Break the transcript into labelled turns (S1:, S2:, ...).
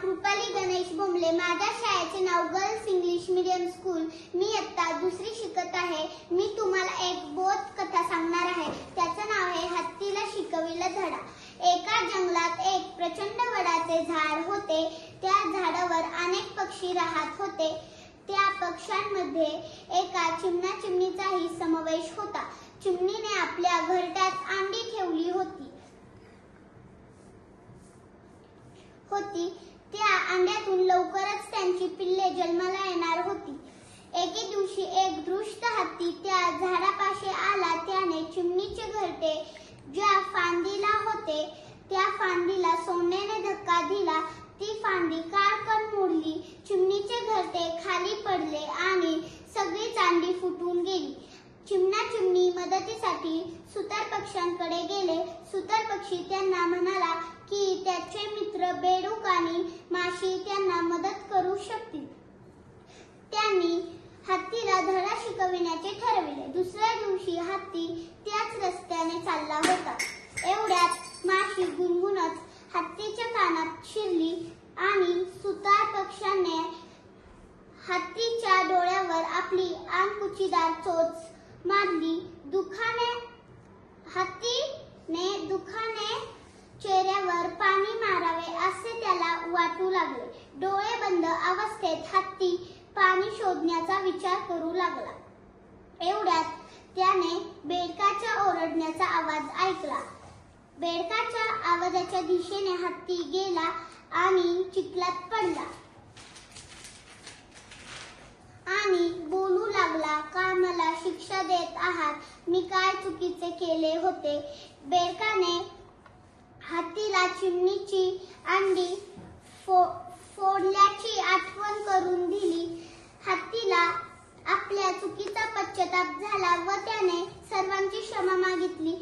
S1: कृपाली गणेश बोंबले. माझ्या शाळेचे नाव girls English medium school. मी इयत्ता दुसरी शिकत आहे. मी तुम्हाला एक बोध कथा सांगणार आहे. त्याचं नाव आहे हत्तीला शिकविला धडा. एका जंगलात एक प्रचंड वडाचे झाड होते. त्या झाडावर अनेक पक्षी राहत होते. त्या पक्ष्यांमध्ये एका चिमणा चिमणीचाही समावेश होता. चिमणीने आपल्या घरट्यात अंडी ठेवली होती. त्या अंड्यातून लवकरच त्यांची पिल्ले जन्माला येणार होती. एके दिवशी एक दुष्ट हत्ती त्या झाडापाशी आला. त्याने चिमणीचे घरटे ज्या फांदीला होते त्या फांदीला सोंडेने धक्का दिला. ती फांदी कारकन मोडली. चिमणीचे घरटे खाली पडले आणि सगळीच अंडी फुटून गेली. चिमणा चिमणी मदतीसाठी सुतार पक्ष्यांकडे गेले. सुतार पक्षी त्यांना म्हणाला की त्याचे मित्र बेडूक आणि माशी त्यांना मदत करू शकतील. त्यांनी हत्तीला धडा शिकविण्याचे ठरविले. दुसऱ्या दिवशी हत्ती त्याच रस्त्याने चालला होता. एवढ्यात माशी गुणगुणत हत्तीच्या कानात शिरली आणि सुतार पक्ष्याने हत्तीच्या डोळ्यावर आपली आनकुचीदार चोच मारली. दुःखाने चेहऱ्यावर पाणी मारावे असे त्याला वाटू लागले. डोळे बंद अवस्थेत हत्ती पाणी शोधण्याचा विचार करू लागला. एवढ्यात त्याने बेडकाच्या ओरडण्याचा आवाज ऐकला. बेडकाच्या आवाजाच्या दिशेने हत्ती गेला आणि चिखलात पडला आणि बोलू लागला, का मला शिक्षा देत आहात? मी काय चुकीचे केले होते? बेडकाने हत्तीला चिमणीची अंडी फोडल्याची आठवण करून दिली. हत्तीला आपल्या चुकीचा पश्चाताप झाला व त्याने सर्वांची क्षमा मागितली.